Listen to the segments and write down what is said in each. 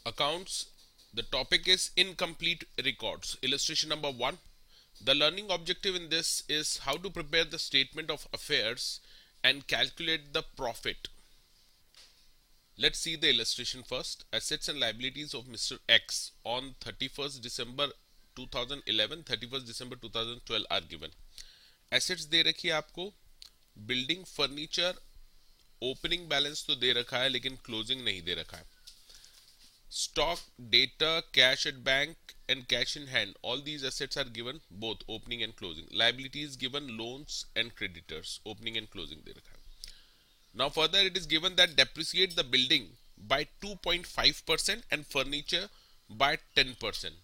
Accounts. The topic is incomplete records. Illustration number 1. The learning objective in this is how to prepare the statement of affairs and calculate the profit. Let's see the illustration first. Assets and liabilities of Mr. X on 31st December 2011, 31st December 2012 are given. Assets दे रखी है आपको, building, furniture, opening balance तो दे रखा है लेकिन closing नहीं दे रखा है. Stock, data, cash at bank and cash in hand, all these assets are given, both opening and closing. Liabilities given, loans and creditors, opening and closing दे रखा है. Now further it is given that depreciate the building by 2.5% and furniture by 10%.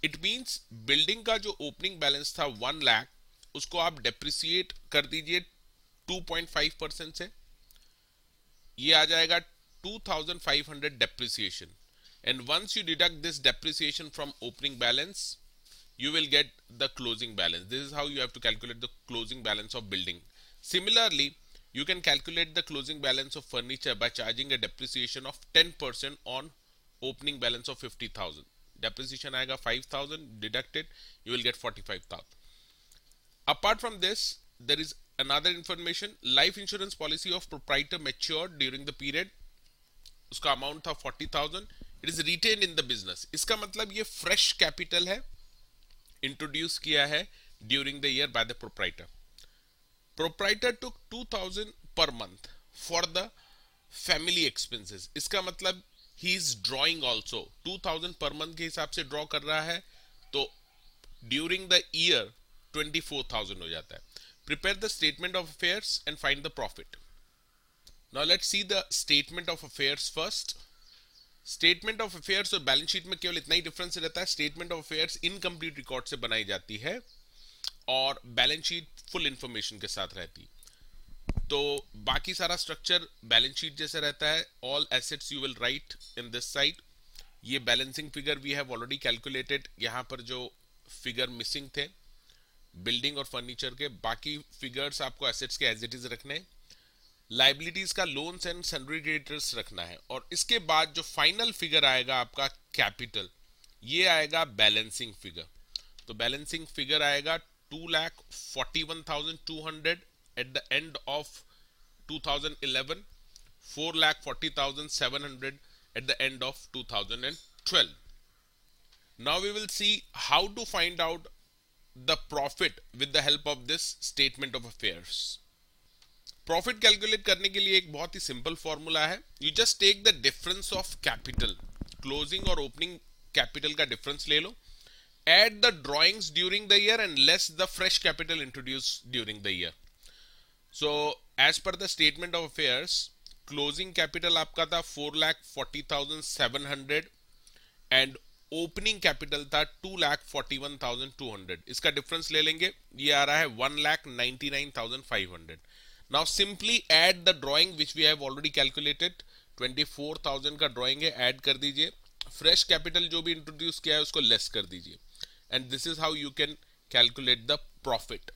It means building का जो opening balance था 1 लाख, उसको आप depreciate कर दीजिए 2.5% से, ये आ जाएगा 2500 depreciation, and once you deduct this depreciation from opening balance you will get the closing balance. This is how you have to calculate the closing balance of building. Similarly, you can calculate the closing balance of furniture by charging a depreciation of 10% on opening balance of 50,000. Depreciation आएगा 5,000, deducted, you will get 45,000. Apart from this, there is another information. Life insurance policy of proprietor matured during the period. उसका amount था 40,000. It is written in the business. इसका मतलब ये fresh capital है, introduce किया है during the year by the proprietor. Proprietor took 2,000 per month for the family expenses. इसका मतलब he is drawing also 2,000 per month के हिसाब से ड्रॉ कर रहा है, तो ड्यूरिंग द ईयर 24,000 हो जाता है. Prepare the statement of affairs and find the profit. Now let's see the statement of affairs first. Statement of affairs और बैलेंस शीट में केवल इतना ही डिफरेंस रहता है. Statement of affairs incomplete record से बनाई जाती है और बैलेंस शीट फुल इंफॉर्मेशन के साथ रहती. तो बाकी सारा स्ट्रक्चर बैलेंस शीट जैसे रहता है. All assets you will write in this side. ये balancing figure we have already calculated. यहाँ पर जो फिगर मिसिंग थे बिल्डिंग और फर्नीचर के, बाकी फिगर्स आपको एसेट्स के एज इट इज रखने हैं. लाइबिलिटीज का लोन्स एंड सन्ड्री क्रेडिटर्स रखना है. और इसके बाद जो फाइनल फिगर आएगा आपका कैपिटल, ये आएगा बैलेंसिंग फिगर. तो बैलेंसिंग फिगर आएगा 2,41,200 at the end of 2011, 4,40,700 at the end of 2012. Now we will see how to find out the profit with the help of this statement of affairs. Profit calculate करने के लिए एक बहुत ही simple formula है. You just take the difference of capital, closing और opening capital का difference ले लो, add the drawings during the year and less the fresh capital introduce during the year. So as per the statement of affairs, closing capital आपका था 4,40,700 and opening capital था 2,41,200. इसका difference ले लेंगे, ये आ रहा है 1,99,500. Now simply add the drawing which we have already calculated. 24,000 का ड्राइंग है, ऐड कर दीजिए. फ्रेश कैपिटल जो भी इंट्रोड्यूस किया है उसको लेस कर दीजिए, and this is how you can calculate the profit.